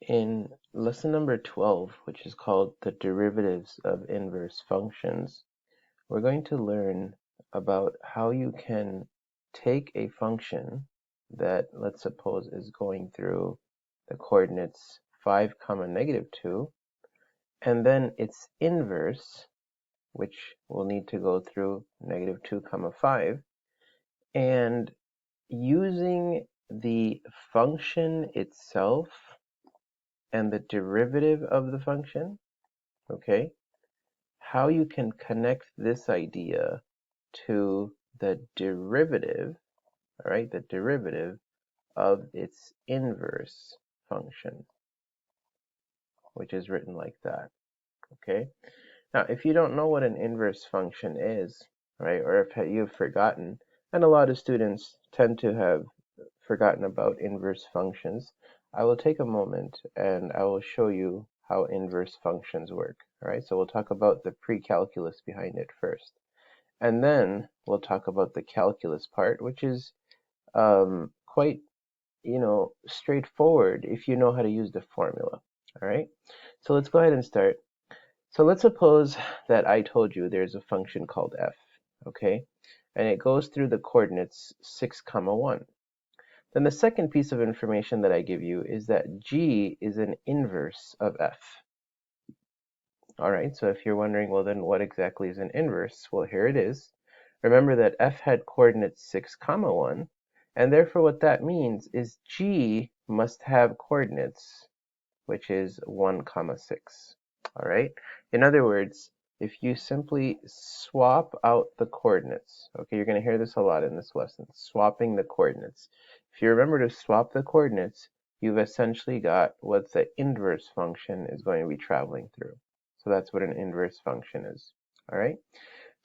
In lesson number 12, which is called the derivatives of inverse functions, we're going to learn about how you can take a function that, let's suppose, is going through the coordinates 5, negative 2, and then its inverse, which will need to go through negative 2, 5, and using the function itself and the derivative of the function, okay, how you can connect this idea to the derivative, all right, the derivative of its inverse function, which is written like that, okay? Now, if you don't know what an inverse function is, right, or if you've forgotten, and a lot of students tend to have forgotten about inverse functions, I will take a moment and I will show you how inverse functions work. All right, so we'll talk about the pre-calculus behind it first. And then we'll talk about the calculus part, which is quite, straightforward if you know how to use the formula. All right, so let's go ahead and start. So let's suppose that I told you there's a function called f, okay? And it goes through the coordinates 6, 1. Then the second piece of information that I give you is that g is an inverse of f. All right, so if you're wondering, well, then what exactly is an inverse? Well, here it is. Remember that f had coordinates 6, 1, and therefore what that means is g must have coordinates, which is 1, 6. All right, in other words, if you simply swap out the coordinates, okay, you're going to hear this a lot in this lesson, swapping the coordinates. If you remember to swap the coordinates, you've essentially got what the inverse function is going to be traveling through. So that's what an inverse function is. All right,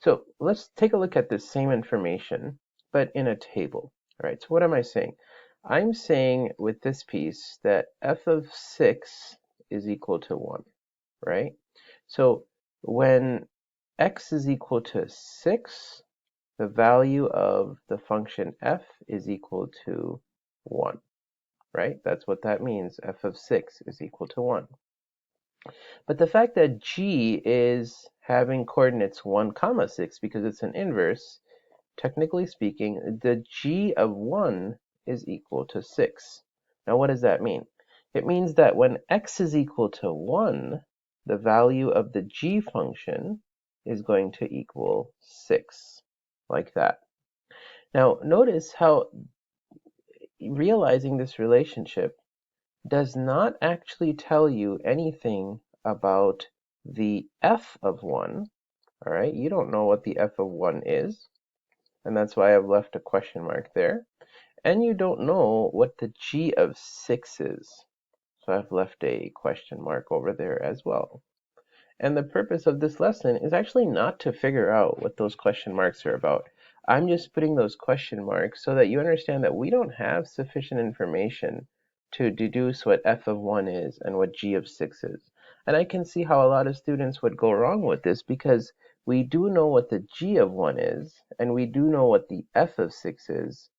so let's take a look at this same information, but in a table. All right, so what am I saying? I'm saying with this piece that f of 6 is equal to 1, right? So when x is equal to 6, the value of the function f is equal to 1, right? That's what that means. F of 6 is equal to 1. But the fact that g is having coordinates 1, 6, because it's an inverse, technically speaking, the g of 1 is equal to 6. Now what does that mean? It means that when x is equal to 1, the value of the g function is going to equal 6, like that. Now notice how realizing this relationship does not actually tell you anything about the f of 1, all right? You don't know what the f of 1 is, and that's why I've left a question mark there. And you don't know what the g of 6 is, so I've left a question mark over there as well. And the purpose of this lesson is actually not to figure out what those question marks are about. I'm just putting those question marks so that you understand that we don't have sufficient information to deduce what f of 1 is and what g of 6 is. And I can see how a lot of students would go wrong with this because we do know what the g of 1 is, and we do know what the f of 6 is,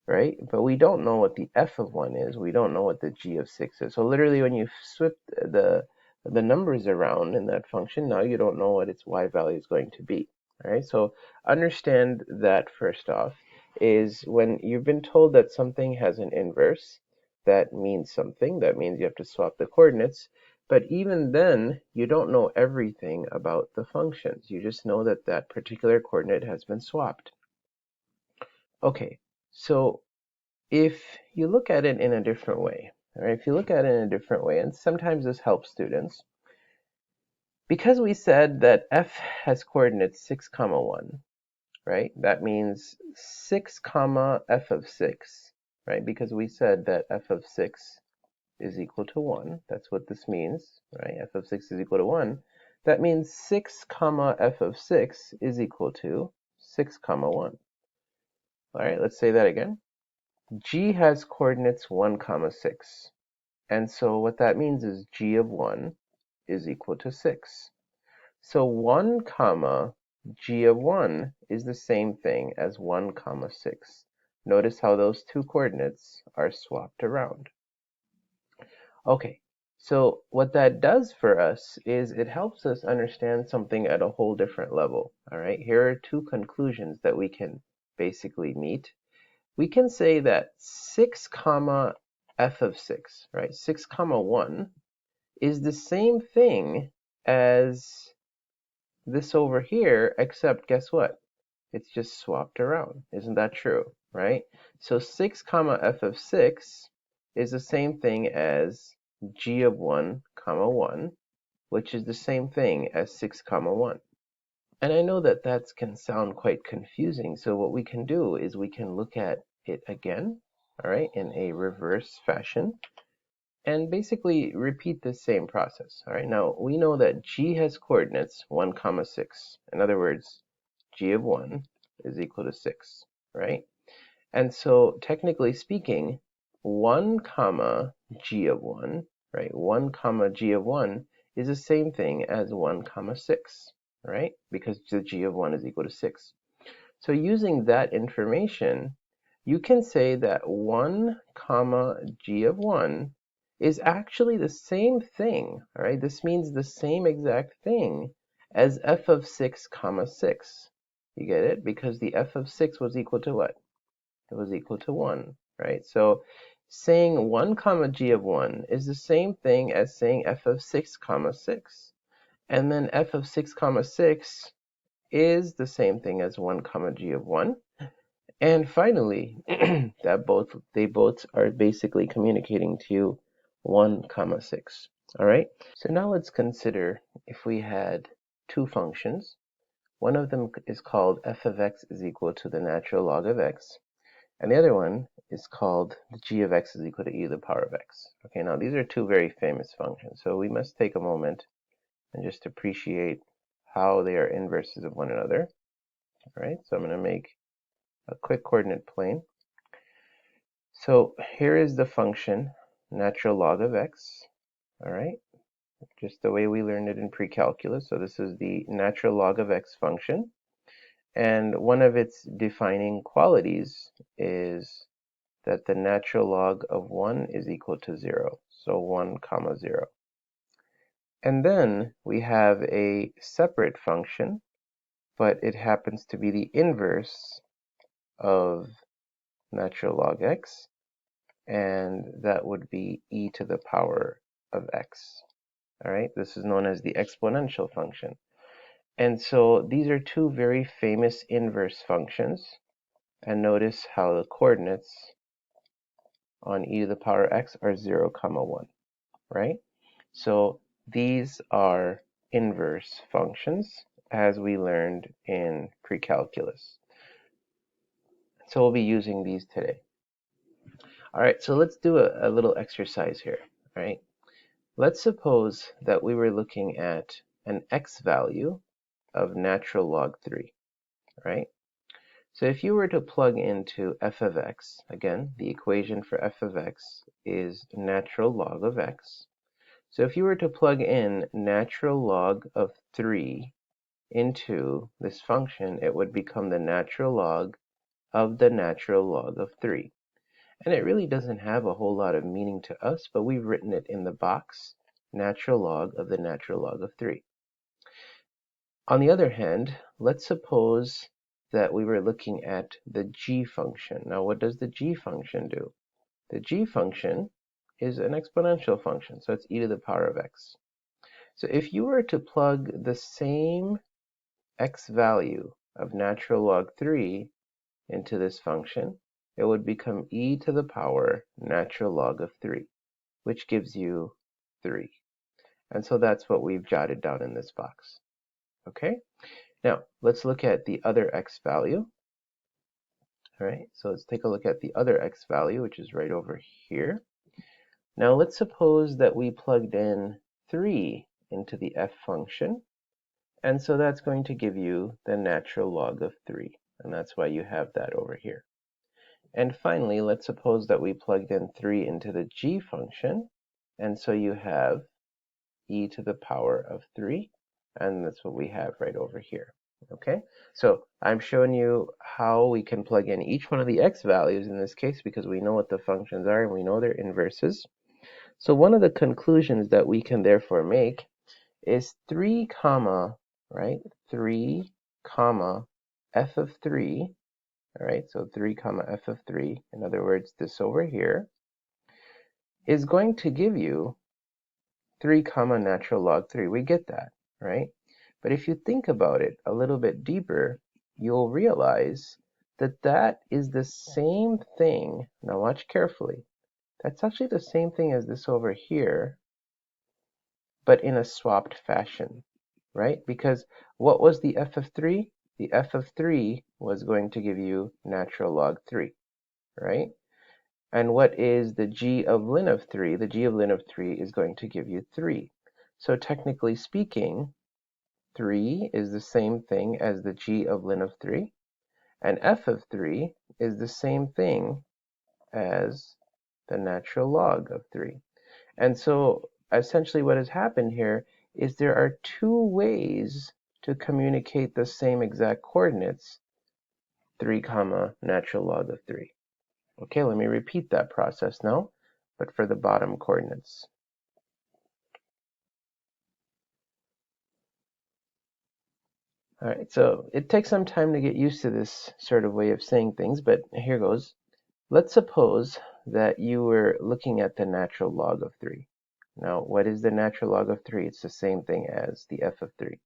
right? But we don't know what the f of 1 is. We don't know what the g of 6 is. So literally when you flip the numbers around in that function, now you don't know what its y value is going to be. All right, so understand that first off is when you've been told that something has an inverse, that means something. That means you have to swap the coordinates. But even then, you don't know everything about the functions. You just know that that particular coordinate has been swapped. Okay, so if you look at it in a different way, all right, if you look at it in a different way, and sometimes this helps students, because we said that f has coordinates 6, 1, right? That means 6, f of 6, right? Because we said that f of 6 is equal to 1. That's what this means, right? F of 6 is equal to 1. That means 6, f of 6 is equal to 6, 1. All right, let's say that again. G has coordinates 1, 6. And so what that means is g of 1 is equal to 6. So 1, g of 1 is the same thing as 1, 6. Notice how those two coordinates are swapped around. Okay, So what that does for us is it helps us understand something at a whole different level. All right, here are two conclusions that we can basically meet. We can say that 6 comma f of 6, right, 6 comma 1 is the same thing as this over here, except guess what? It's just swapped around. Isn't that true, right? So 6 comma f of 6 is the same thing as g of 1 comma 1, which is the same thing as 6 comma 1. And I know that that can sound quite confusing, so what we can do is we can look at it again, all right, in a reverse fashion, and basically repeat the same process. All right, now we know that g has coordinates 1 comma 6. In other words, g of 1 is equal to 6, right? And so technically speaking, 1 comma g of 1, right? 1 comma g of 1 is the same thing as 1 comma 6, right? Because the g of 1 is equal to 6. So using that information, you can say that 1 comma g of 1 is actually the same thing, all right? This means the same exact thing as f of 6 comma 6. You get it? Because the f of 6 was equal to what? It was equal to 1, right? So saying 1 comma g of 1 is the same thing as saying f of 6 comma 6. And then f of 6 comma 6 is the same thing as 1 comma g of 1. And finally, they both are basically communicating to you 1 comma 6. All right? So now let's consider if we had two functions. One of them is called f of x is equal to the natural log of x. And the other one is called the g of x is equal to e to the power of x. Okay, now these are two very famous functions. So we must take a moment and just appreciate how they are inverses of one another. All right, so I'm going to make a quick coordinate plane. So here is the function natural log of x. All right, just the way we learned it in pre-calculus. So this is the natural log of x function. And one of its defining qualities is that the natural log of 1 is equal to 0. So 1 comma 0. And then we have a separate function, but it happens to be the inverse of natural log x, and that would be e to the power of x. All right, this is known as the exponential function. And so these are two very famous inverse functions. And notice how the coordinates on e to the power of x are 0 comma 1, right? So these are inverse functions as we learned in pre-calculus. So we'll be using these today. All right, so let's do a little exercise here, all right? Let's suppose that we were looking at an x value of natural log 3, right? So if you were to plug into f of x, again, the equation for f of x is natural log of x. So if you were to plug in natural log of 3 into this function, it would become the natural log of the natural log of 3. And it really doesn't have a whole lot of meaning to us, but we've written it in the box, natural log of the natural log of 3. On the other hand, let's suppose that we were looking at the g function. Now, what does the g function do? The g function is an exponential function, so it's e to the power of x. So if you were to plug the same x value of natural log 3 into this function, it would become e to the power natural log of 3, which gives you 3. And so that's what we've jotted down in this box. Okay? Now, let's look at the other x value. All right, so let's take a look at the other x value, which is right over here. Now, let's suppose that we plugged in 3 into the f function. And so that's going to give you the natural log of 3. And that's why you have that over here. And finally, let's suppose that we plugged in 3 into the g function. And so you have e to the power of 3. And that's what we have right over here. Okay, so I'm showing you how we can plug in each one of the x values in this case because we know what the functions are and we know their inverses. So one of the conclusions that we can therefore make is 3 comma, right? 3 comma f of 3, all right? So 3 comma f of 3, in other words, this over here, is going to give you 3 comma natural log 3. We get that, right? But if you think about it a little bit deeper, you'll realize that that is the same thing. Now watch carefully. That's actually the same thing as this over here, but in a swapped fashion, right? Because what was the f of 3? The f of 3 was going to give you natural log 3, right? And what is the g of ln of 3? The g of ln of 3 is going to give you 3. So technically speaking, 3 is the same thing as the g of ln of 3, and f of 3 is the same thing as the natural log of 3. And so essentially what has happened here is there are two ways to communicate the same exact coordinates, 3 comma natural log of 3. Okay, let me repeat that process now, but for the bottom coordinates. All right, so it takes some time to get used to this sort of way of saying things, but here goes. Let's suppose that you were looking at the natural log of 3. Now, what is the natural log of 3? It's the same thing as the f of 3.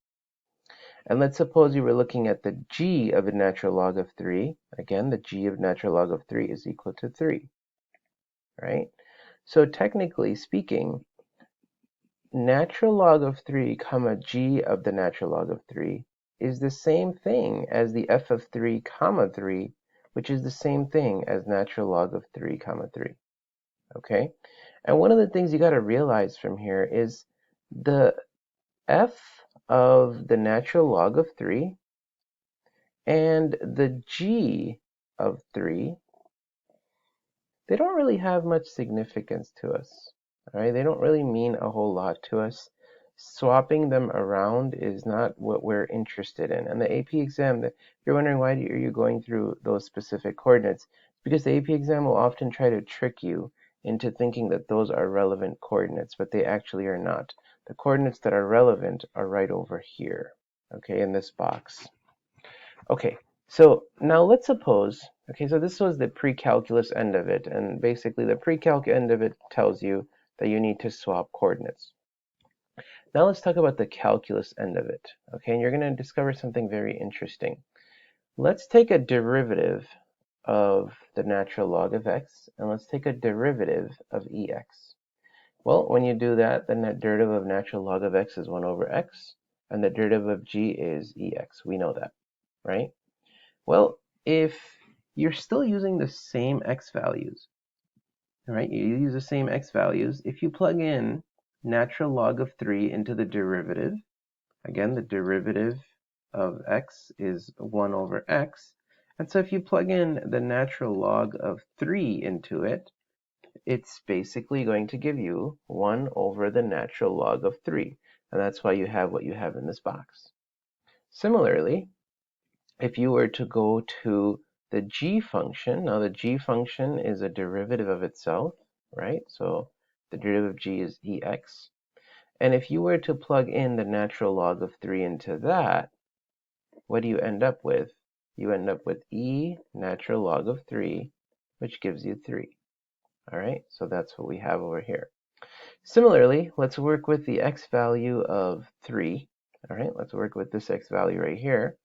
And let's suppose you were looking at the g of a natural log of 3. Again, the g of natural log of 3 is equal to 3, right? So technically speaking, natural log of 3 comma g of the natural log of 3 is the same thing as the f of 3 comma 3, which is the same thing as natural log of 3 comma 3. Okay? And one of the things you got to realize from here is the f of the natural log of 3 and the g of 3, they don't really have much significance to us. All right? They don't really mean a whole lot to us. Swapping them around is not what we're interested in. And the AP exam, if you're wondering why are you going through those specific coordinates, because the AP exam will often try to trick you into thinking that those are relevant coordinates, but they actually are not. The coordinates that are relevant are right over here, okay, in this box. Okay, so now let's suppose, okay, so this was the pre-calculus end of it, and basically the pre-calc end of it tells you that you need to swap coordinates. Now let's talk about the calculus end of it, okay, and you're going to discover something very interesting. Let's take a derivative of the natural log of x, and let's take a derivative of ex. Well, when you do that, the net derivative of natural log of x is 1 over x, and the derivative of g is ex. We know that, right? Well, if you're still using the same x values, right? You use the same x values. If you plug in natural log of 3 into the derivative, again, the derivative of x is 1 over x. And so if you plug in the natural log of 3 into it, it's basically going to give you 1 over the natural log of 3. And that's why you have what you have in this box. Similarly, if you were to go to the g function, now the g function is a derivative of itself, right? So the derivative of g is ex. And if you were to plug in the natural log of 3 into that, what do you end up with? You end up with e natural log of 3, which gives you 3. All right, so that's what we have over here. Similarly, let's work with the x value of 3. All right, let's work with this x value right here.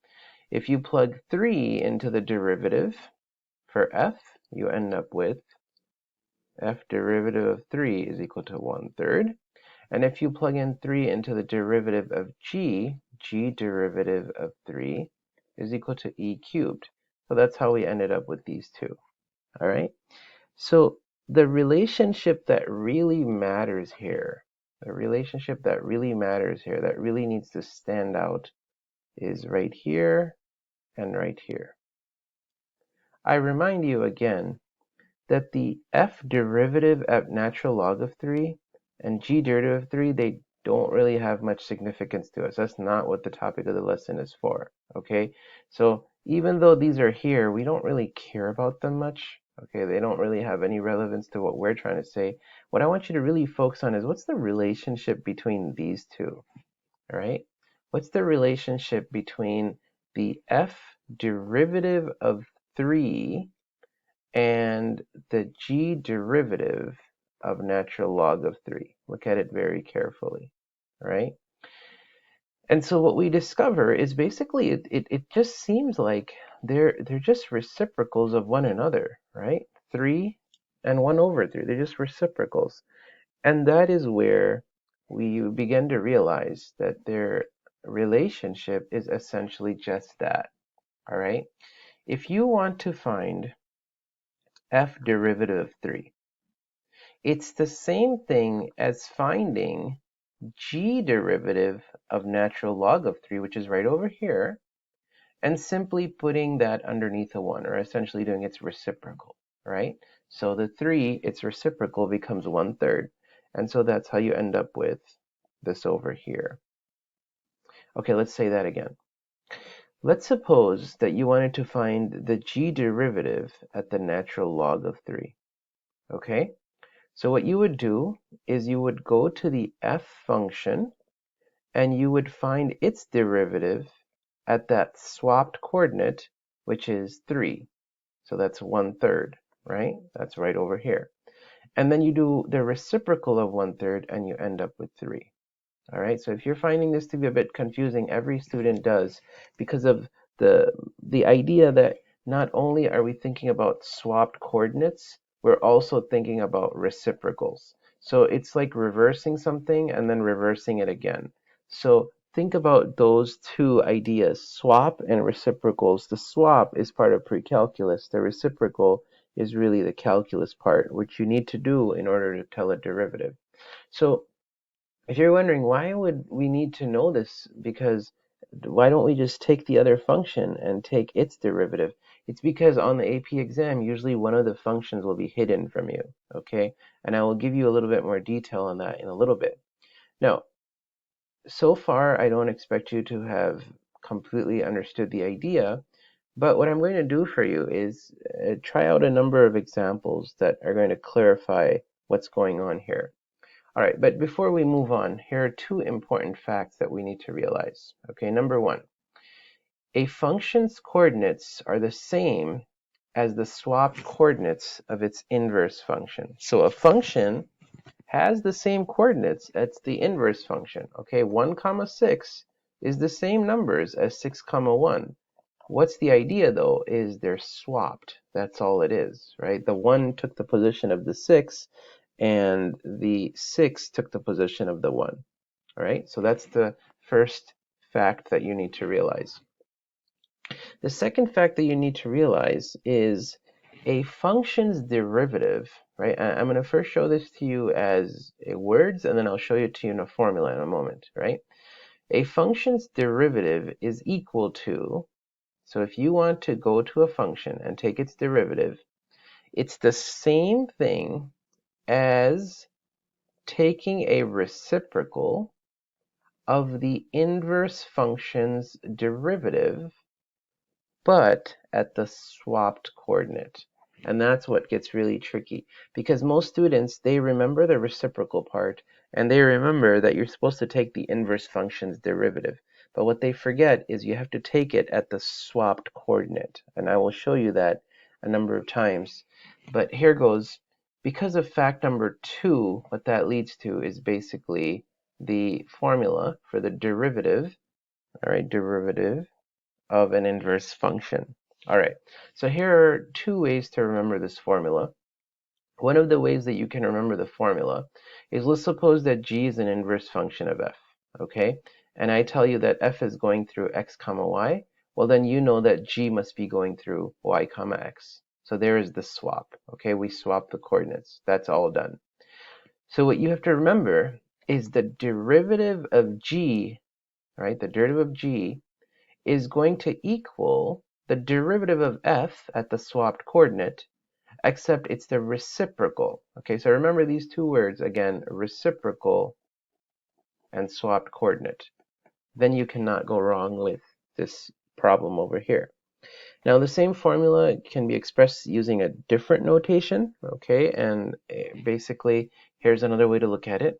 If you plug 3 into the derivative for f, you end up with f derivative of 3 is equal to 1/3. And if you plug in 3 into the derivative of g derivative of 3 is equal to e cubed. So that's how we ended up with these two. All right? So the relationship that really matters here, that really needs to stand out is right here and right here. I remind you again that the f derivative at natural log of 3 and g derivative of 3, they don't really have much significance to us. That's not what the topic of the lesson is for, okay? So even though these are here, we don't really care about them much, Okay, they don't really have any relevance to what we're trying to say. What I want you to really focus on is what's the relationship between these two, all right? What's the relationship between the f derivative of 3 and the g derivative of natural log of 3? Look at it very carefully, all right? And so what we discover is basically it just seems like they're just reciprocals of one another, right? 3 and 1 over 3, they're just reciprocals. And that is where we begin to realize that their relationship is essentially just that, all right? If you want to find f derivative of 3, it's the same thing as finding g derivative of natural log of 3, which is right over here, and simply putting that underneath a 1, or essentially doing its reciprocal, right? So the 3, its reciprocal becomes 1/3, and so that's how you end up with this over here. Okay, let's say that again. Let's suppose that you wanted to find the g derivative at the natural log of 3, okay? So what you would do is you would go to the f function, and you would find its derivative at that swapped coordinate, which is 3. So that's 1/3, right? That's right over here. And then you do the reciprocal of 1/3, and you end up with 3. All right, so if you're finding this to be a bit confusing, every student does, because of the idea that not only are we thinking about swapped coordinates, we're also thinking about reciprocals. So it's like reversing something and then reversing it again. So think about those two ideas, swap and reciprocals. The swap is part of pre-calculus. The reciprocal is really the calculus part, which you need to do in order to tell a derivative. So if you're wondering why would we need to know this, because why don't we just take the other function and take its derivative? It's because on the AP exam, usually one of the functions will be hidden from you, okay? And I will give you a little bit more detail on that in a little bit. Now, so far, I don't expect you to have completely understood the idea, but what I'm going to do for you is try out a number of examples that are going to clarify what's going on here. All right, but before we move on, here are two important facts that we need to realize. Okay, number one, a function's coordinates are the same as the swapped coordinates of its inverse function. So a function has the same coordinates as the inverse function. Okay, 1 comma 6 is the same numbers as 6 comma 1. What's the idea though is they're swapped. That's all it is, right? The 1 took the position of the 6, and the 6 took the position of the 1. All right, so that's the first fact that you need to realize. The second fact that you need to realize is a function's derivative, right? I'm going to first show this to you as words, and then I'll show it to you in a formula in a moment, right? A function's derivative is equal to, so if you want to go to a function and take its derivative, it's the same thing as taking a reciprocal of the inverse function's derivative, but at the swapped coordinate. And that's what gets really tricky, because most students, they remember the reciprocal part, and they remember that you're supposed to take the inverse function's derivative. But what they forget is you have to take it at the swapped coordinate. And I will show you that a number of times. But here goes. Because of fact number 2, what that leads to is basically the formula for the derivative, all right, derivative of an inverse function. All right, so here are two ways to remember this formula. One of the ways that you can remember the formula is, let's suppose that g is an inverse function of f, okay? And I tell you that f is going through x comma y, well then you know that g must be going through y comma x. So there is the swap, okay? We swap the coordinates. That's all done. So what you have to remember is the derivative of g, right? The derivative of g is going to equal the derivative of f at the swapped coordinate, except it's the reciprocal. Okay, so remember these two words again, reciprocal and swapped coordinate. Then you cannot go wrong with this problem over here. Now the same formula can be expressed using a different notation, okay? And basically, here's another way to look at it.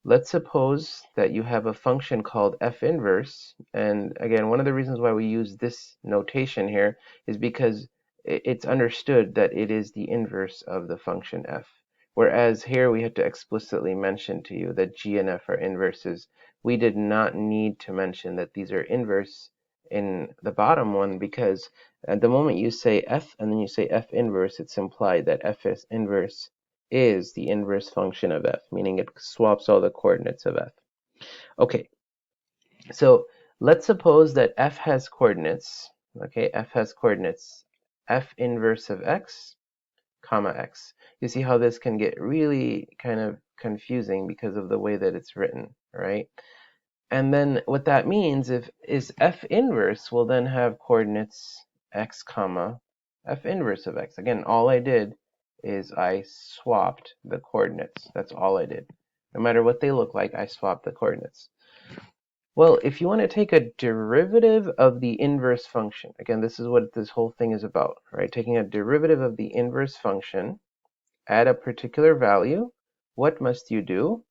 Let's suppose that you have a function called f inverse, and again, one of the reasons why we use this notation here is because it's understood that it is the inverse of the function f. Whereas here we had to explicitly mention to you that g and f are inverses. We did not need to mention that these are inverse in the bottom one because at the moment you say f and then you say f inverse, it's implied that f is inverse is the inverse function of f, meaning it swaps all the coordinates of f. Okay, so let's suppose that f has coordinates, okay, f has coordinates f inverse of x, comma x. You see how this can get really kind of confusing because of the way that it's written, right? And then what that means is f inverse will then have coordinates x comma f inverse of x. Again, all I did is I swapped the coordinates. That's all I did. No matter what they look like, I swapped the coordinates. Well, if you want to take a derivative of the inverse function, again, this is what this whole thing is about, right? Taking a derivative of the inverse function at a particular value, what must you do?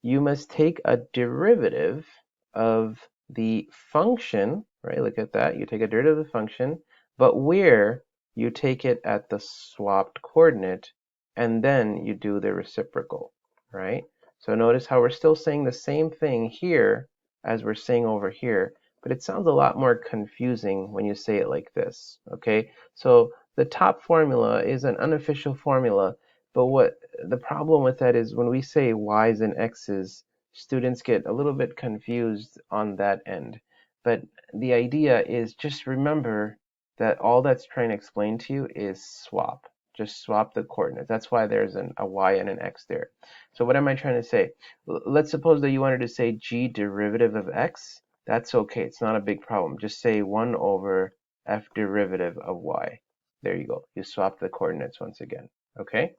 You must take a derivative of the function, right? Look at that. You take a derivative of the function, but where you take it at the swapped coordinate, and then you do the reciprocal, right? So notice how we're still saying the same thing here as we're saying over here, but it sounds a lot more confusing when you say it like this, okay? So the top formula is an unofficial formula, but what the problem with that is when we say y's and x's, students get a little bit confused on that end. But the idea is just remember that all that's trying to explain to you is swap. Just swap the coordinates. That's why there's a y and an x there. So what am I trying to say? Let's suppose that you wanted to say g derivative of x. That's okay. It's not a big problem. Just say 1 over f derivative of y. There you go. You swap the coordinates once again. Okay?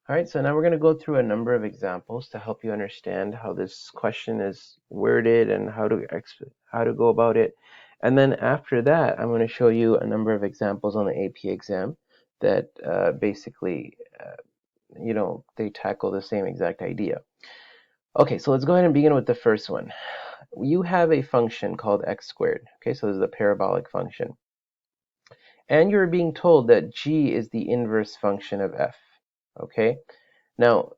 All right, so now we're going to go through a number of examples to help you understand how this question is worded and how to go about it. And then after that, I'm going to show you a number of examples on the AP exam that basically, they tackle the same exact idea. Okay, so let's go ahead and begin with the first one. You have a function called x squared. Okay, so this is a parabolic function. And you're being told that g is the inverse function of f. Okay, now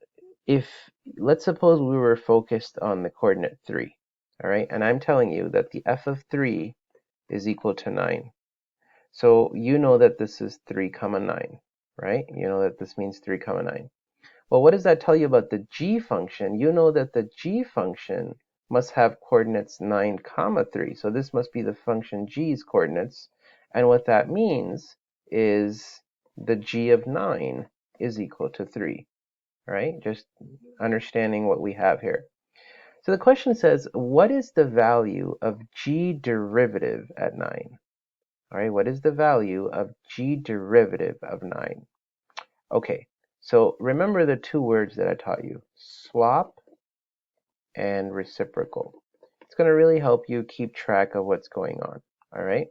let's suppose we were focused on the coordinate 3, all right, and I'm telling you that the f of 3 is equal to 9. So you know that this is 3 comma 9, right? You know that this means 3 comma 9. Well, what does that tell you about the g function? You know that the g function must have coordinates 9 comma 3. So this must be the function g's coordinates. And what that means is the g of 9 is equal to 3, right? Just understanding what we have here. So the question says, what is the value of g derivative at 9? All right, what is the value of g derivative of 9? Okay, so remember the two words that I taught you, swap and reciprocal. It's going to really help you keep track of what's going on, all right?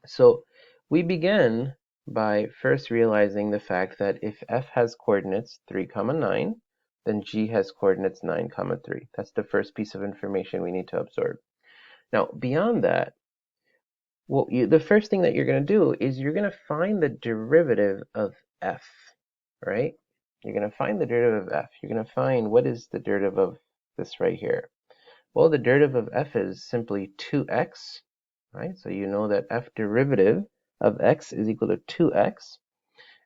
So we begin by first realizing the fact that if f has coordinates 3 comma 9, then g has coordinates 9 comma 3. That's the first piece of information we need to absorb. Now, beyond that, the first thing that you're going to do is you're going to find the derivative of f, right? You're going to find the derivative of f. You're going to find what is the derivative of this right here. Well, the derivative of f is simply 2x, right? So you know that f derivative of x is equal to 2x.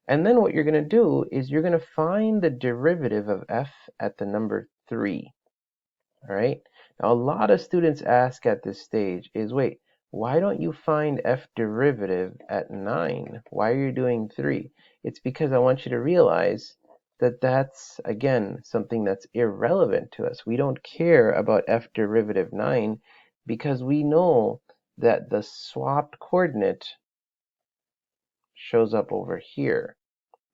And then what you're going to do is you're going to find the derivative of f at the number 3, all right? Now, a lot of students ask at this stage is, wait, why don't you find f derivative at 9? Why are you doing 3? It's because I want you to realize that that's, again, something that's irrelevant to us. We don't care about f derivative 9 because we know that the swapped coordinate shows up over here,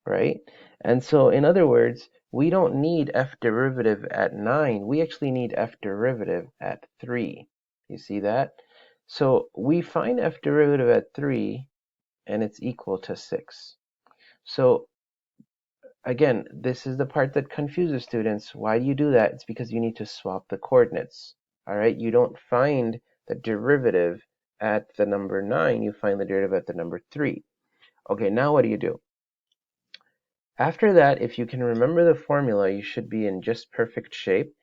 right? And so in other words, we don't need f derivative at 9. We actually need f derivative at 3. You see that? So we find f derivative at 3, and it's equal to 6. So again, this is the part that confuses students. Why do you do that? It's because you need to swap the coordinates. All right, you don't find the derivative at the number 9, you find the derivative at the number 3. Okay, now what do you do? After that, if you can remember the formula, you should be in just perfect shape.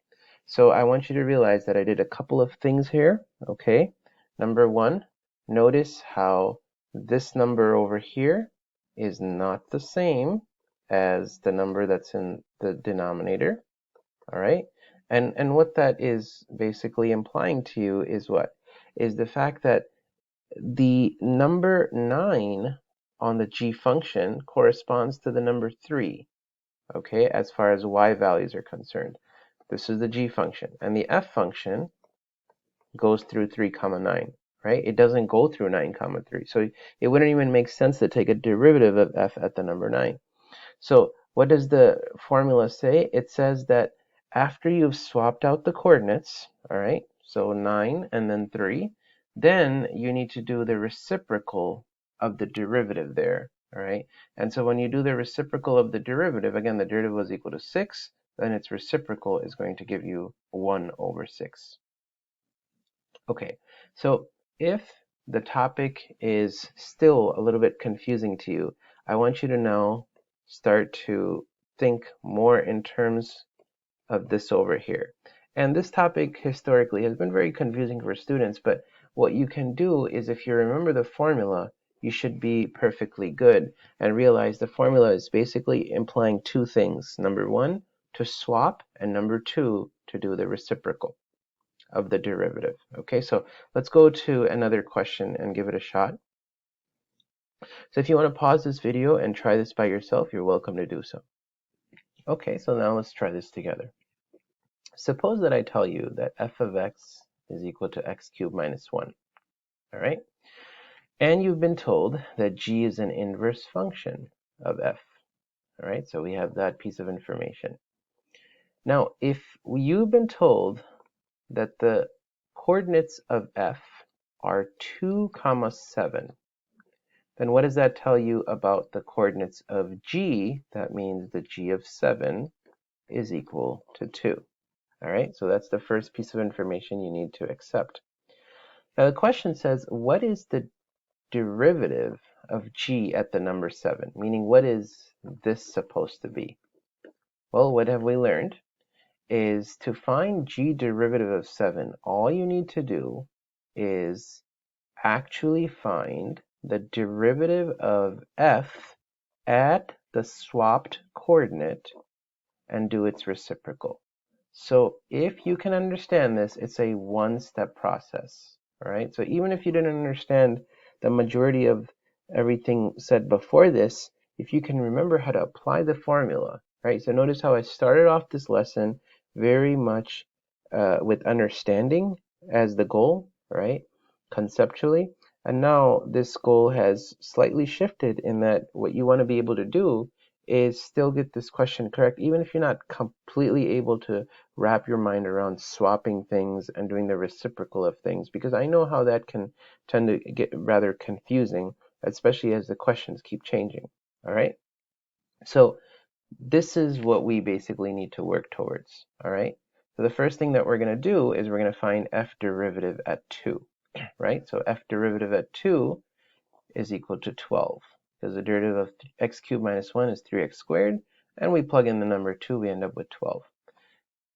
So I want you to realize that I did a couple of things here, okay? Number one, notice how this number over here is not the same as the number that's in the denominator, all right? And what that is basically implying to you is what? Is the fact that the number 9 on the g function corresponds to the number 3, okay, as far as y values are concerned. This is the g function. And the f function goes through 3 comma 9, right? It doesn't go through 9 comma 3. So it wouldn't even make sense to take a derivative of f at the number 9. So what does the formula say? It says that after you've swapped out the coordinates, all right, so 9 and then 3, then you need to do the reciprocal of the derivative there, all right? And so when you do the reciprocal of the derivative, again, the derivative was equal to 6, then its reciprocal is going to give you 1 over 6. Okay, so if the topic is still a little bit confusing to you, I want you to now start to think more in terms of this over here. And this topic historically has been very confusing for students, but what you can do is if you remember the formula, you should be perfectly good and realize the formula is basically implying two things. Number one, to swap, and number two, to do the reciprocal of the derivative. Okay, so let's go to another question and give it a shot. So if you want to pause this video and try this by yourself, you're welcome to do so. Okay, so now let's try this together. Suppose that I tell you that f of x is equal to x cubed minus 1. All right? And you've been told that g is an inverse function of f. All right, so we have that piece of information. Now, if you've been told that the coordinates of f are 2 comma 7, then what does that tell you about the coordinates of g? That means the g of 7 is equal to 2. All right, so that's the first piece of information you need to accept. Now the question says, what is the derivative of g at the number 7? Meaning, what is this supposed to be? Well, what have we learned? Is to find g derivative of 7, all you need to do is actually find the derivative of f at the swapped coordinate and do its reciprocal. So if you can understand this, it's a one-step process. All right. So even if you didn't understand the majority of everything said before this, if you can remember how to apply the formula, right? So notice how I started off this lesson very much with understanding as the goal, right? Conceptually. And now this goal has slightly shifted in that what you want to be able to do is still get this question correct, even if you're not completely able to wrap your mind around swapping things and doing the reciprocal of things, because I know how that can tend to get rather confusing, especially as the questions keep changing. All right. So this is what we basically need to work towards. All right. So the first thing that we're going to do is we're going to find f derivative at 2, right? So f derivative at 2 is equal to 12, because the derivative of x cubed minus 1 is 3x squared, and we plug in the number 2, we end up with 12.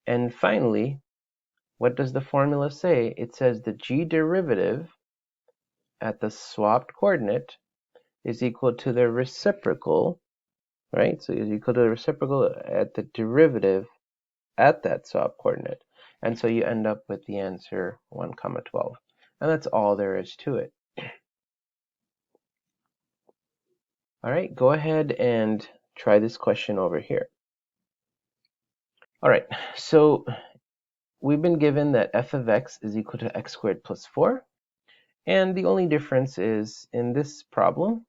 And finally, what does the formula say? It says the g derivative at the swapped coordinate is equal to the reciprocal, right? So is equal to the reciprocal at the derivative at that swapped coordinate. And so you end up with the answer 1 comma 12. And that's all there is to it. All right, go ahead and try this question over here. All right, so we've been given that f of x is equal to x squared plus 4. And the only difference is in this problem,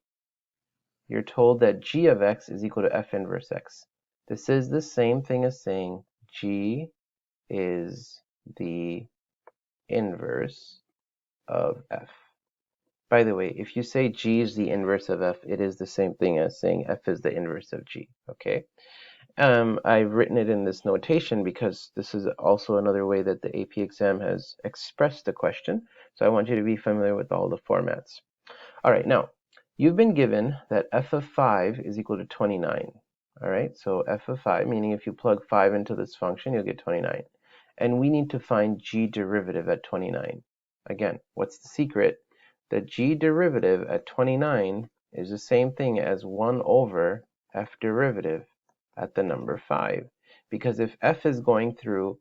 you're told that g of x is equal to f inverse x. This is the same thing as saying g is the inverse of f. By the way, if you say g is the inverse of f, it is the same thing as saying f is the inverse of g, okay? I've written it in this notation because this is also another way that the AP exam has expressed the question, so I want you to be familiar with all the formats. All right, now, you've been given that f of 5 is equal to 29. All right, so f of 5, meaning if you plug 5 into this function, you'll get 29. And we need to find g derivative at 29. Again, what's the secret? The g derivative at 29 is the same thing as 1 over f derivative at the number 5. Because if f is going through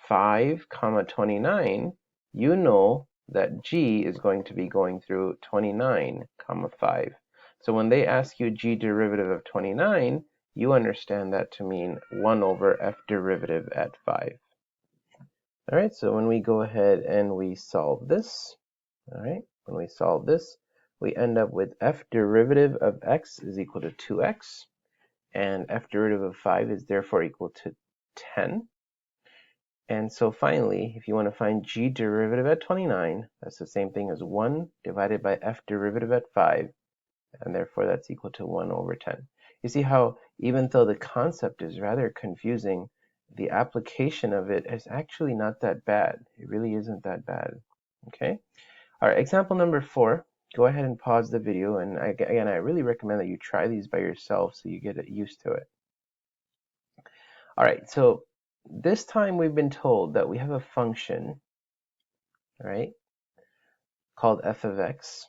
5, comma 29, you know that g is going to be going through 29, comma 5. So when they ask you g derivative of 29, you understand that to mean 1 over f derivative at 5. All right, so when we go ahead and we solve this, all right, when we solve this, we end up with f derivative of x is equal to 2x, and f derivative of 5 is therefore equal to 10. And so finally, if you want to find g derivative at 29, that's the same thing as 1 divided by f derivative at 5, and therefore that's equal to 1 over 10. You see how even though the concept is rather confusing, the application of it is actually not that bad. It really isn't that bad. Okay? All right, example number 4. Go ahead and pause the video, and again, I really recommend that you try these by yourself so you get used to it. All right, so this time we've been told that we have a function, right, called f of x.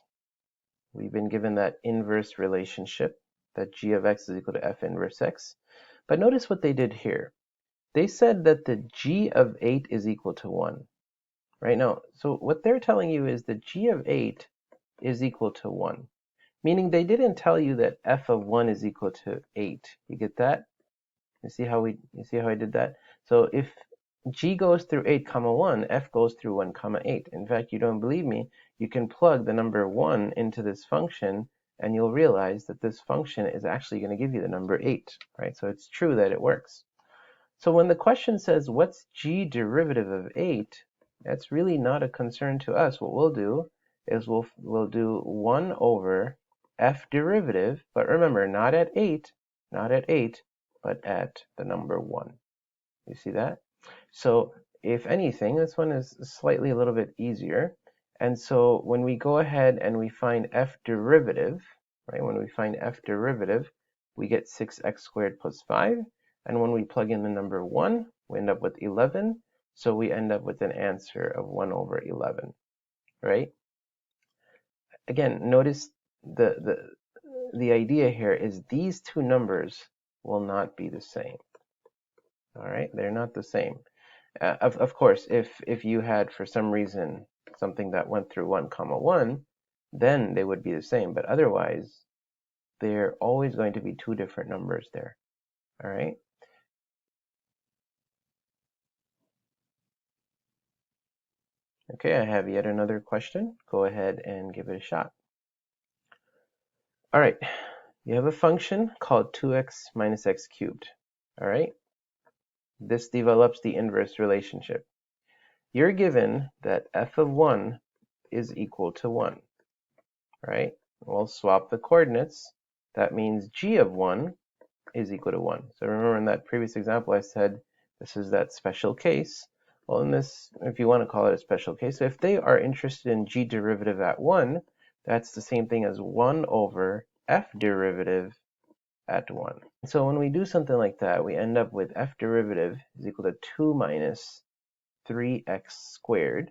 We've been given that inverse relationship, that g of x is equal to f inverse x. But notice what they did here. They said that the g of 8 is equal to 1. Right now, so what they're telling you is that g of 8 is equal to 1. Meaning they didn't tell you that f of 1 is equal to 8. You get that? You see how I did that? So if g goes through 8, comma 1, f goes through 1, comma 8. In fact, you don't believe me, you can plug the number 1 into this function, and you'll realize that this function is actually going to give you the number 8, right? So it's true that it works. So when the question says, what's g derivative of 8, that's really not a concern to us. What we'll do is we'll do 1 over f derivative, but remember, not at 8, but at the number 1. You see that? So if anything, this one is slightly a little bit easier. And so when we go ahead and we find f derivative, right, when we find f derivative, we get 6x squared plus 5. And when we plug in the number 1, we end up with 11. So we end up with an answer of 1 over 11, right? Again, notice the idea here is these two numbers will not be the same. All right, they're not the same. Of course, if you had for some reason something that went through 1, comma 1, then they would be the same. But otherwise, they're always going to be two different numbers there. All right. Okay, I have yet another question. Go ahead and give it a shot. All right, you have a function called 2x minus x cubed. All right. This develops the inverse relationship. You're given that f of 1 is equal to 1, right? We'll swap the coordinates. That means g of 1 is equal to 1. So remember in that previous example I said this is that special case. Well, in this, if you want to call it a special case, if they are interested in g derivative at 1, that's the same thing as 1 over f derivative at 1. So when we do something like that, we end up with f derivative is equal to 2 minus 3x squared.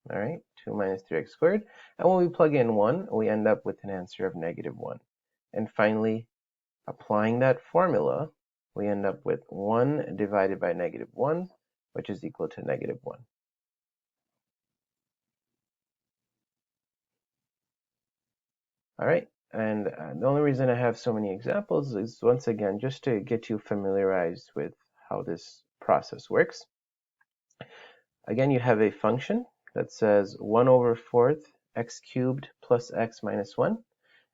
All right, 2 minus 3x squared. And when we plug in 1, we end up with an answer of negative 1. And finally, applying that formula, we end up with 1 divided by negative 1, which is equal to negative 1. All right, and the only reason I have so many examples is, once again, just to get you familiarized with how this process works. Again, you have a function that says 1 over 4th x cubed plus x minus 1.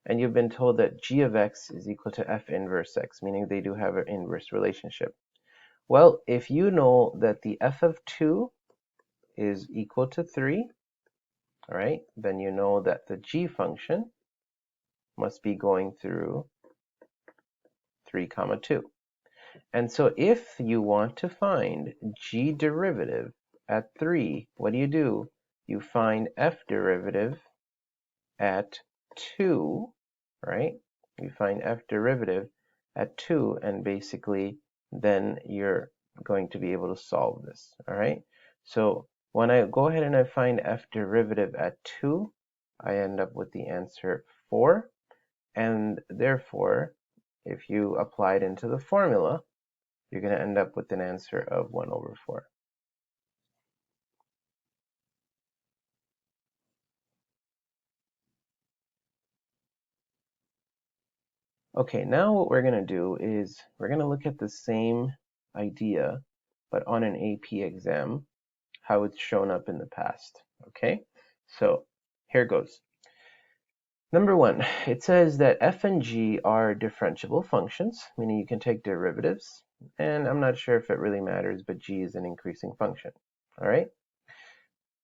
and you've been told that g of x is equal to f inverse x, meaning they do have an inverse relationship. Well, if you know that the f of 2 is equal to 3, all right, then you know that the g function must be going through 3 comma 2. And so if you want to find g derivative at 3, what do? You find f derivative at 2, right? You find f derivative at 2, and basically then you're going to be able to solve this, all right? So when I go ahead and I find f derivative at 2, I end up with the answer 4, and therefore, if you apply it into the formula, you're going to end up with an answer of 1 over 4. Okay, now what we're going to do is we're going to look at the same idea, but on an AP exam, how it's shown up in the past. Okay, so here goes. Number 1, it says that f and g are differentiable functions, meaning you can take derivatives, and I'm not sure if it really matters, but g is an increasing function. All right.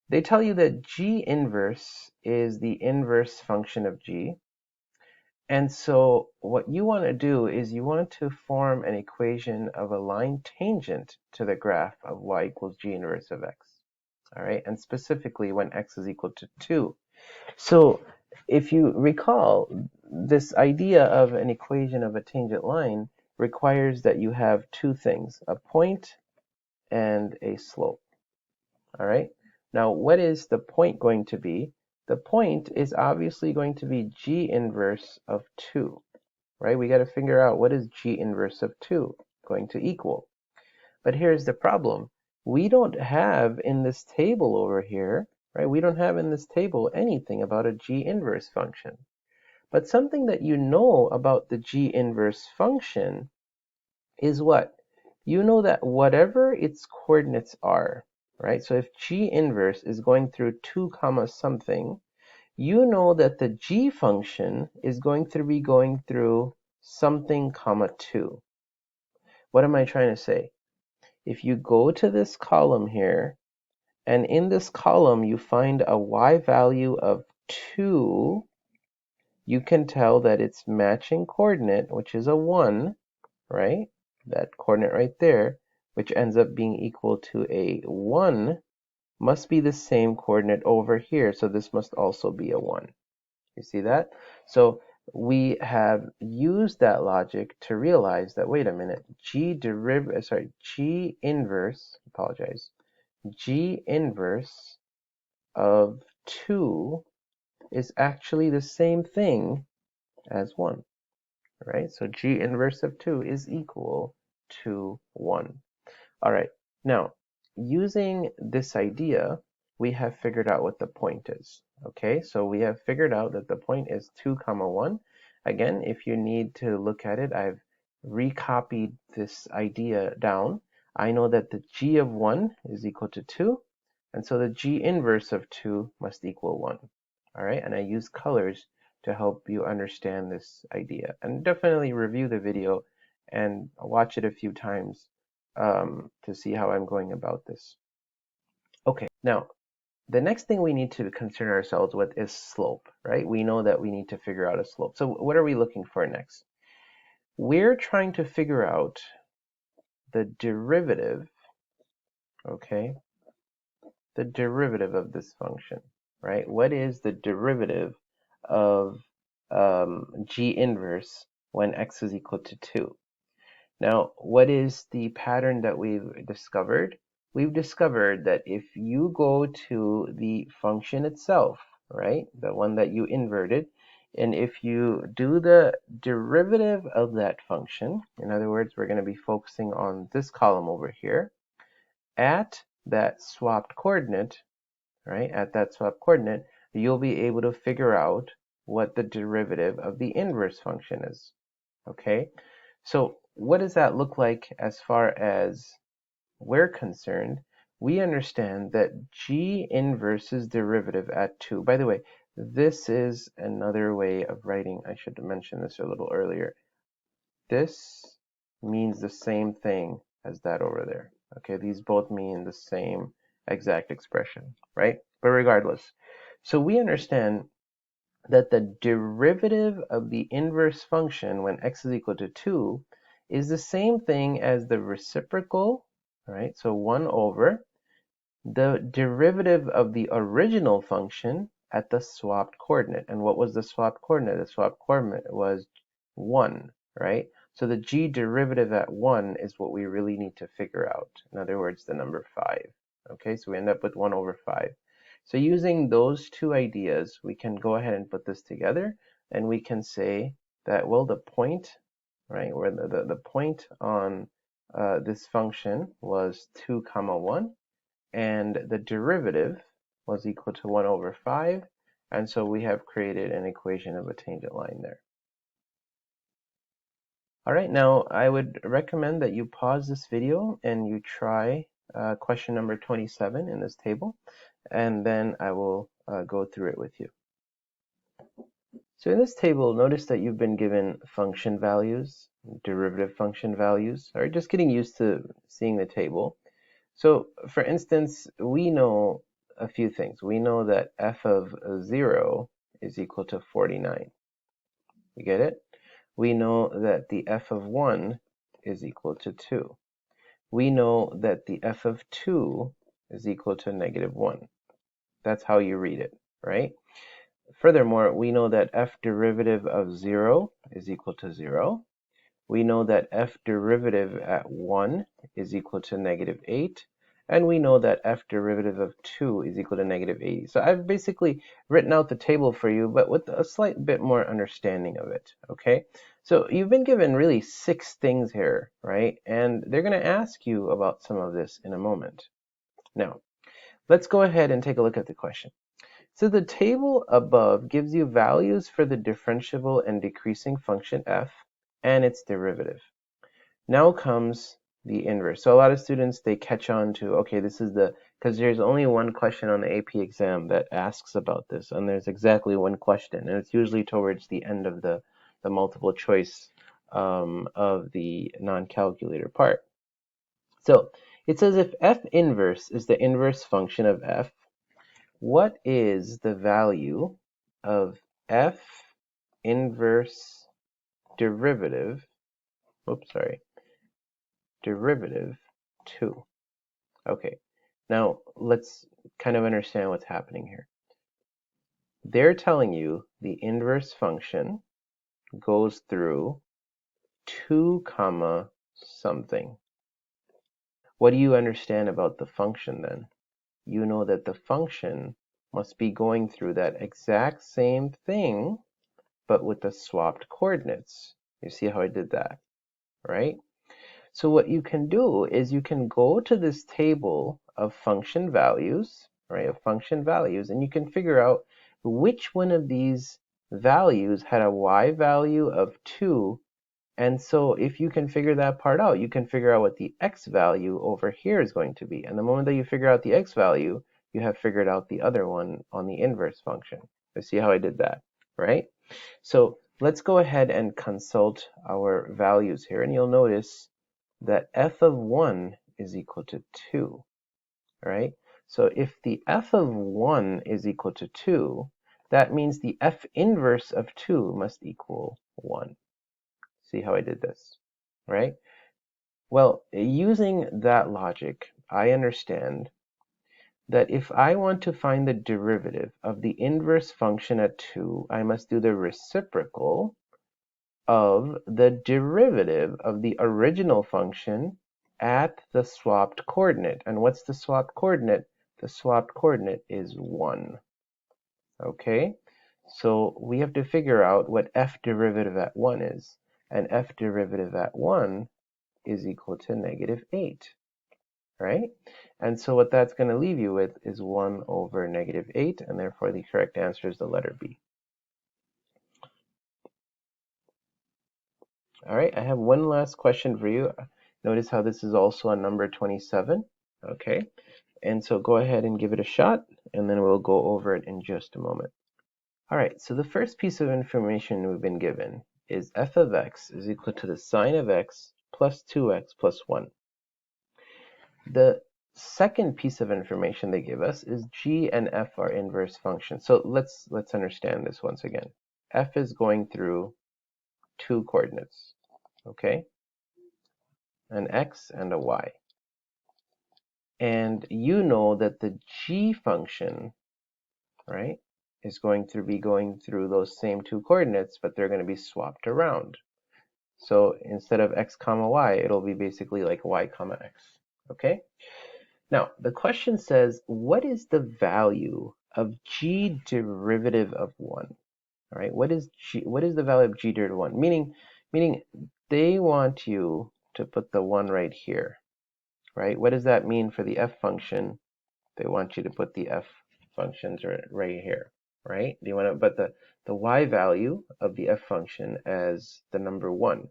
They tell you that g inverse is the inverse function of g. And so what you want to do is you want to form an equation of a line tangent to the graph of y equals g inverse of x. All right, and specifically when x is equal to 2. So if you recall, this idea of an equation of a tangent line requires that you have two things, a point and a slope. All right, now what is the point going to be? The point is obviously going to be g inverse of 2. Right? We got to figure out what is g inverse of 2 going to equal. But here's the problem. We don't have in this table over here, right? We don't have in this table anything about a g inverse function. But something that you know about the g inverse function is what? You know that whatever its coordinates are, right? So if g inverse is going through 2 comma something, you know that the g function is going to be going through something comma 2. What am I trying to say? If you go to this column here, and in this column you find a y value of 2, you can tell that its matching coordinate, which is a 1, right? That coordinate right there, which ends up being equal to a 1, must be the same coordinate over here. So this must also be a 1. You see that? So we have used that logic to realize that, wait a minute, g inverse, g inverse of 2 is actually the same thing as 1, right? So g inverse of 2 is equal to 1. All right, now using this idea, we have figured out what the point is. Okay, so we have figured out that the point is 2 comma 1. Again, if you need to look at it, I've recopied this idea down. I know that the g of 1 is equal to 2, and so the g inverse of 2 must equal 1. All right, and I use colors to help you understand this idea. And definitely review the video and watch it a few times to see how I'm going about this. Okay, now the next thing we need to concern ourselves with is slope, right? We know that we need to figure out a slope. So what are we looking for next? We're trying to figure out the derivative, okay? The derivative of this function, right? What is the derivative of g inverse when x is equal to 2? Now, what is the pattern that we've discovered? We've discovered that if you go to the function itself, right, the one that you inverted, and if you do the derivative of that function, in other words, we're going to be focusing on this column over here, at that swapped coordinate, right, at that swapped coordinate, you'll be able to figure out what the derivative of the inverse function is, okay? So what does that look like as far as we're concerned? We understand that g inverse's derivative at 2. By the way, this is another way of writing. I should have mentioned this a little earlier. This means the same thing as that over there. Okay, these both mean the same exact expression, right? But regardless, so we understand that the derivative of the inverse function when x is equal to 2 is the same thing as the reciprocal, right? So 1 over the derivative of the original function at the swapped coordinate. And what was the swapped coordinate? The swapped coordinate was 1, right? So the g derivative at 1 is what we really need to figure out. In other words, the number 5. Okay, so we end up with 1 over 5. So using those two ideas, we can go ahead and put this together, and we can say that, well, the point, right, where the point on this function was 2 comma 1, and the derivative was equal to 1 over 5, and so we have created an equation of a tangent line there. All right, now I would recommend that you pause this video and you try question number 27 in this table, and then I will go through it with you. So in this table, notice that you've been given function values, derivative function values. All right, just getting used to seeing the table. So for instance, we know a few things. We know that f of 0 is equal to 49. You get it? We know that the f of 1 is equal to 2. We know that the f of 2 is equal to negative 1. That's how you read it, right? Furthermore, we know that f derivative of 0 is equal to 0. We know that f derivative at 1 is equal to negative 8. And we know that f derivative of 2 is equal to negative 80. So I've basically written out the table for you, but with a slight bit more understanding of it, okay? So you've been given really 6 things here, right? And they're going to ask you about some of this in a moment. Now, let's go ahead and take a look at the question. So the table above gives you values for the differentiable and decreasing function f and its derivative. Now comes the inverse. So a lot of students, they catch on to, okay, this is because there's only one question on the AP exam that asks about this, and there's exactly one question, and it's usually towards the end of the multiple choice of the non-calculator part. So it says if f inverse is the inverse function of f, what is the value of f inverse derivative, derivative 2. Okay, now let's kind of understand what's happening here. They're telling you the inverse function goes through 2 comma something. What do you understand about the function then? You know that the function must be going through that exact same thing, but with the swapped coordinates. You see how I did that, right? So what you can do is you can go to this table of function values, right, of function values, and you can figure out which one of these values had a y value of 2. And so if you can figure that part out, you can figure out what the x value over here is going to be. And the moment that you figure out the x value, you have figured out the other one on the inverse function. You see how I did that, right? So let's go ahead and consult our values here, and you'll notice that f of 1 is equal to 2, right? So if the f of 1 is equal to 2, that means the f inverse of 2 must equal 1. See how I did this, right? Well, using that logic, I understand that if I want to find the derivative of the inverse function at 2, I must do the reciprocal of the derivative of the original function at the swapped coordinate. And what's the swapped coordinate? The swapped coordinate is 1. Okay? So we have to figure out what f derivative at 1 is. And f derivative at 1 is equal to negative 8. Right? And so what that's going to leave you with is 1 over negative 8, and therefore the correct answer is the letter B. All right, I have one last question for you. Notice how this is also on number 27. Okay, and so go ahead and give it a shot, and then we'll go over it in just a moment. All right, so the first piece of information we've been given is f of x is equal to the sine of x plus 2x plus 1. The second piece of information they give us is g and f are inverse functions. So let's understand this once again. F is going through two coordinates, okay? An x and a y. And you know that the g function, right, is going to be going through those same two coordinates, but they're going to be swapped around. So instead of x comma y, it'll be basically like y comma x, okay? Now, the question says, what is the value of g derivative of 1? All right, what is the value of g derivative of 1? Meaning they want you to put the 1 right here, right? What does that mean for the f function? They want you to put the f functions right here, right? Do you want to put the y value of the f function as the number 1?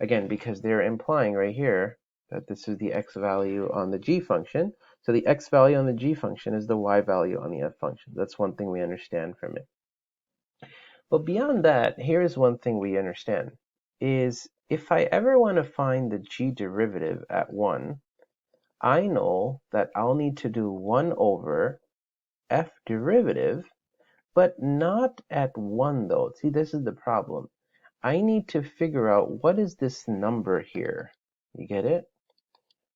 Again, because they're implying right here that this is the x value on the g function. So the x value on the g function is the y value on the f function. That's one thing we understand from it. But beyond that, here's one thing we understand, is if I ever want to find the g derivative at 1, I know that I'll need to do 1 over f derivative, but not at 1 though. See, this is the problem. I need to figure out what is this number here. You get it?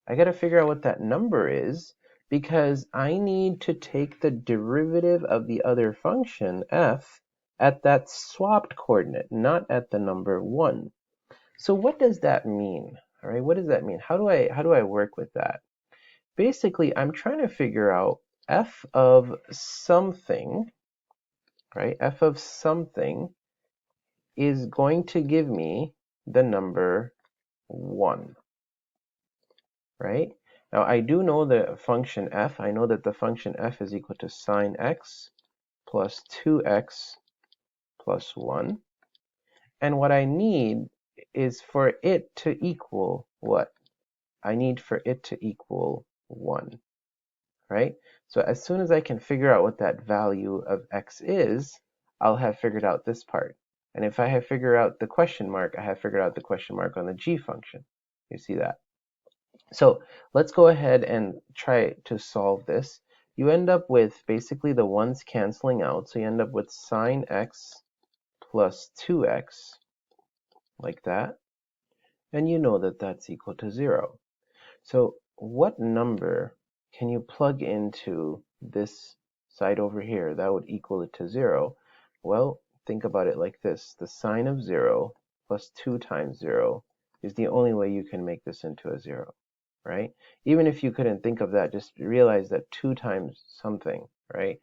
I got to figure out what that number is because I need to take the derivative of the other function, f, at that swapped coordinate, not at the number 1. So what does that mean? All right, what does that mean? How do I work with that? Basically, I'm trying to figure out f of something, right? F of something is going to give me the number 1. Right? Now I do know the function f. I know that the function f is equal to sine x plus 2x plus 1. And what I need is for it to equal what? I need for it to equal 1. Right? So as soon as I can figure out what that value of x is, I'll have figured out this part. And if I have figured out the question mark, I have figured out the question mark on the g function. You see that? So let's go ahead and try to solve this. You end up with basically the ones canceling out. So you end up with sine x plus 2x, like that. And you know that that's equal to 0. So what number can you plug into this side over here that would equal it to 0? Well, think about it like this. The sine of 0 plus 2 times 0 is the only way you can make this into a 0. Right? Even if you couldn't think of that, just realize that 2 times something, right?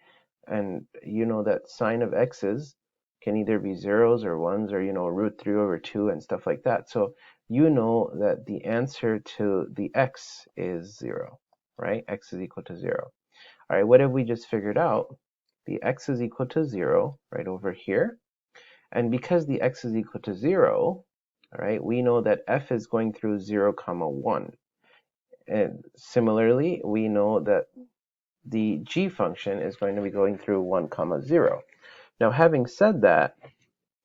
And you know that sine of x's can either be zeros or ones or, root 3 over 2 and stuff like that. So you know that the answer to the x is 0, right? X is equal to 0. All right, what have we just figured out? The x is equal to 0 right over here. And because the x is equal to 0, all right, we know that f is going through 0, comma 1. And similarly, we know that the g function is going to be going through 1, comma 0. Now, having said that,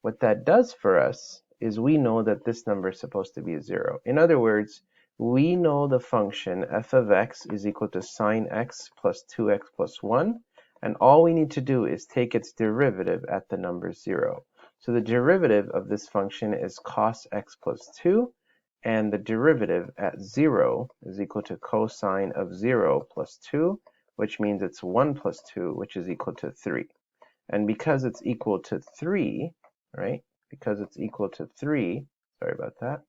what that does for us is we know that this number is supposed to be 0. In other words, we know the function f of x is equal to sine x plus 2x plus 1, and all we need to do is take its derivative at the number 0. So the derivative of this function is cos x plus 2, and the derivative at 0 is equal to cosine of 0 plus 2, which means it's 1 plus 2, which is equal to 3. And because it's equal to 3, right, because it's equal to 3, sorry about that,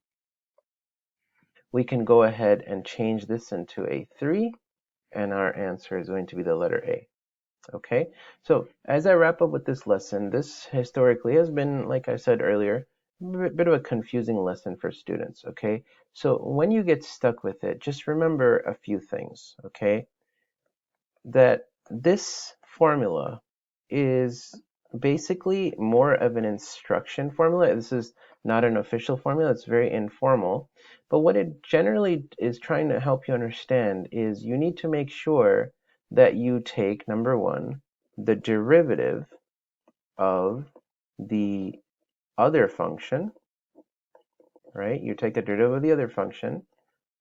we can go ahead and change this into a 3, and our answer is going to be the letter A. Okay, so as I wrap up with this lesson, this historically has been, like I said earlier, a bit of a confusing lesson for students, okay? So when you get stuck with it, just remember a few things, okay? That this formula is basically more of an instruction formula. This is not an official formula, it's very informal. But what it generally is trying to help you understand is you need to make sure that you take, number one, the derivative of the other function, right? You take the derivative of the other function,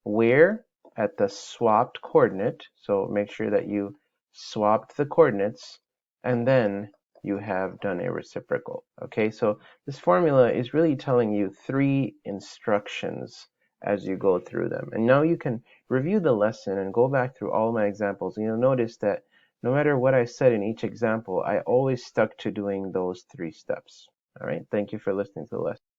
where at the swapped coordinate, so make sure that you swapped the coordinates, and then you have done a reciprocal. Okay, so this formula is really telling you 3 instructions as you go through them. And now you can review the lesson and go back through all my examples, and you'll notice that no matter what I said in each example, I always stuck to doing those 3 steps. All right, thank you for listening to the lesson.